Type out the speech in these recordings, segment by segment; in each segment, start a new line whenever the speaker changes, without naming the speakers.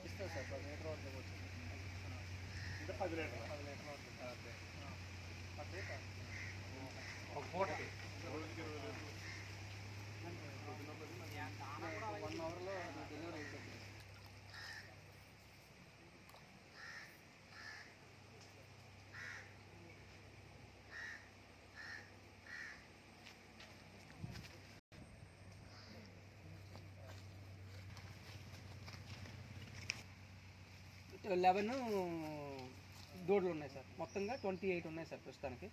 ఇస్తుంది sir 10 litre వరకు వచ్చింది. ఇంకా 10 లీటర్ ఒక పూటకి రోజుకి 20 లీటర్లు 1 అవర్లో డెలివరీ అయిపోతుంది. లెవెన్ దూడలు ఉన్నాయి సార్, మొత్తంగా 28 ఉన్నాయి సార్ ప్రస్తుతానికి.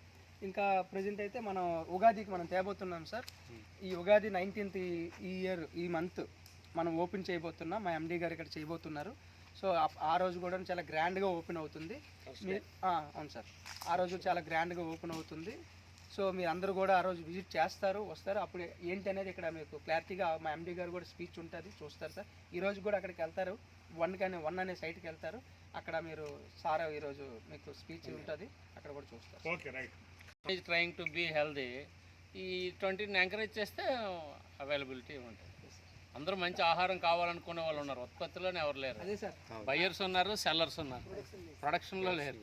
ఇంకా ప్రజెంట్ అయితే మనం ఉగాదికి మనం తేబోతున్నాం సార్. ఈ ఉగాది 19th ఈ ఇయర్ ఈ మంత్ మనం ఓపెన్ చేయబోతున్నాం. మా ఎండీ గారు ఇక్కడ చేయబోతున్నారు. సో ఆ రోజు కూడా చాలా గ్రాండ్గా ఓపెన్ అవుతుంది. అవును సార్, ఆ రోజు చాలా గ్రాండ్గా ఓపెన్ అవుతుంది. సో మీరు అందరూ కూడా ఆ రోజు విజిట్ చేస్తారు, వస్తారు. అప్పుడు ఏంటి అనేది ఇక్కడ మీకు క్లారిటీగా మా ఎండీ గారు కూడా స్పీచ్ ఉంటుంది, చూస్తారు సార్. ఈరోజు కూడా అక్కడికి వెళ్తారు, 1 అనే సైట్కి వెళ్తారు. అక్కడ మీరు సార్ ఈరోజు మీకు స్పీచ్ ఉంటుంది, అక్కడ కూడా చూస్తారు.
Okay right.
Trying to be healthy. ఈ 20ని ఎంకరేజ్ చేస్తే అవైలబిలిటీ ఉంటుంది. అందరూ మంచి ఆహారం కావాలనుకునే వాళ్ళు ఉన్నారు, ఉత్పత్తిలోనే ఎవరు లేరు.
అదే సార్,
బయర్స్ ఉన్నారు, సెల్లర్స్ ఉన్నారు, ప్రొడక్షన్లో లేరు.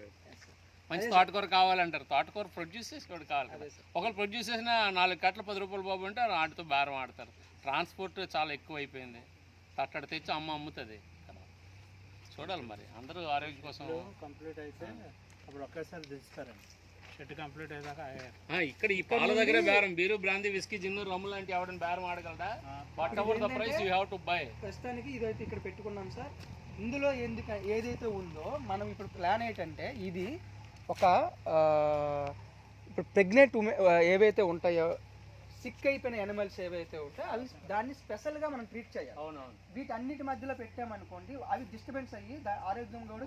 మంచి తోటకూర కావాలంటారు, తోటకూర ప్రొడ్యూస్ చేసి కూడా కావాలి. ఒకరు ప్రొడ్యూస్ చేసిన 4 కట్టలు 10 రూపాయలు బాబు అంటే వాటితో బేరం ఆడతారు. ట్రాన్స్పోర్ట్ చాలా ఎక్కువ అయిపోయింది, తట్టడి తెచ్చి అమ్ముతుంది. చూడాలి మరి అందరూ ఆరోగ్యం కోసం.
కంప్లీట్ అయితే అప్పుడు ఒకేసారి దిస్తారండి, షెడ్ కంప్లీట్ అయ్యాక.
ఇక్కడ ఈ పాల దగ్గర బేరం, beer brandy whisky gin rum లాంటి ఎవరైనా బేరం ఆడగలరా? Whatever the price you have to buy.
ప్రస్తుతానికి ఇదైతే ఇక్కడ పెట్టుకున్నాం సార్. ఇందులో ఏదైతే ఉందో మనం ఇప్పుడు ప్లాన్ ఏంటంటే, ఇది ఒక ఇప్పుడు ప్రెగ్నెంట్ ఏవైతే ఉంటాయో, సిక్ అయిపోయిన యానిమల్స్ ఏవైతే ఉంటాయో అవి దాన్ని స్పెషల్గా మనం ట్రీట్ చేయాలి.
అవునవును.
వీటన్నిటి మధ్యలో పెట్టామనుకోండి, అవి డిస్టర్బెన్స్ అయ్యి ఆరోగ్యం కూడా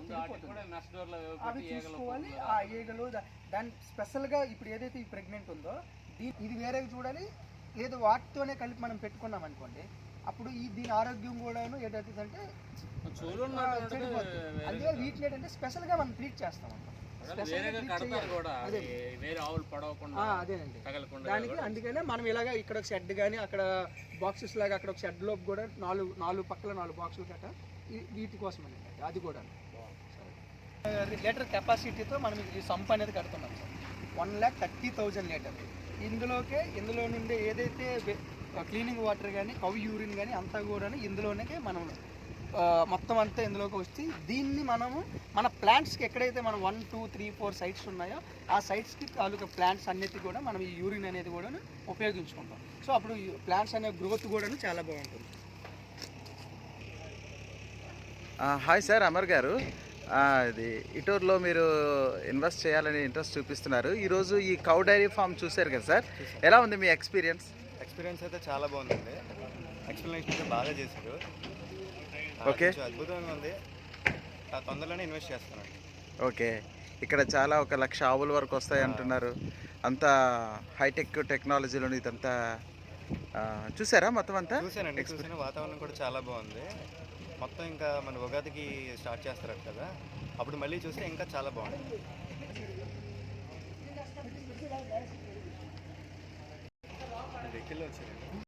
అవి చూసుకోవాలి. ఆ ఈగలు దాన్ని స్పెషల్గా ఇప్పుడు ఏదైతే ఈ ప్రెగ్నెంట్ ఉందో ఇది వేరే చూడాలి. ఏదో వాటితోనే కలిపి మనం పెట్టుకున్నాం అనుకోండి, అప్పుడు దీని ఆరోగ్యం కూడాను ఏదైతుందంటే చెడిపోతుంది. అందుకే వీటిని ఏంటంటే స్పెషల్గా మనం ట్రీట్ చేస్తాం అన్నమాట. అదేనండి దానికి. అందుకనే మనం ఇలాగ ఇక్కడ ఒక షెడ్ కానీ అక్కడ బాక్సెస్ లాగా అక్కడ ఒక షెడ్ లోపు కూడా 4 పక్కల 4 బాక్సులు కట్ట వీటి కోసం అండి. అది కూడా లీటర్ కెపాసిటీతో మనం ఈ సంప్ అనేది కడుతున్నాం సార్. 1,30,000 లీటర్. ఇందులో నుండి ఏదైతే క్లీనింగ్ వాటర్ కానీ కవ్ యూరిన్ కానీ అంతా కూడా ఇందులోనే మనం మొత్తం అంతా ఇందులోకి వచ్చి దీన్ని మనము మన ప్లాంట్స్కి ఎక్కడైతే మనం 1, 2, 3, 4 సైట్స్ ఉన్నాయో ఆ సైట్స్కి తాలూకా ప్లాంట్స్ అన్నిటి కూడా మనం ఈ యూరిన్ అనేది కూడా ఉపయోగించుకుంటాం. సో అప్పుడు ప్లాంట్స్ అనే గ్రోత్ కూడా చాలా బాగుంటుంది.
హాయ్ సార్, అమర్ గారు. ఇది ఇటూరులో మీరు ఇన్వెస్ట్ చేయాలని ఇంట్రెస్ట్ చూపిస్తున్నారు. ఈరోజు ఈ కౌ డైరీ ఫామ్ చూశారు కదా సార్, ఎలా ఉంది మీ ఎక్స్పీరియన్స్?
ఎక్స్పీరియన్స్ అయితే చాలా బాగుందండి. ఎక్స్ప్లెనేషన్ అయితే బాగా చేశారు.
ఓకే,
అద్భుతంగా ఉంది. తొందరలోనే ఇన్వెస్ట్ చేస్తానండి.
ఓకే, ఇక్కడ చాలా 1,00,000 ఆవుల వరకు వస్తాయి అంటున్నారు. అంతా హైటెక్ టెక్నాలజీలో ఇదంతా చూసారా? మొత్తం అంతా
చూసానండి, చూసిన వాతావరణం కూడా చాలా బాగుంది. మొత్తం ఇంకా మన ఉగాదికి స్టార్ట్ చేస్తారు కదా, అప్పుడు మళ్ళీ చూస్తే ఇంకా చాలా బాగుంది. వెహికల్లో వచ్చారండి.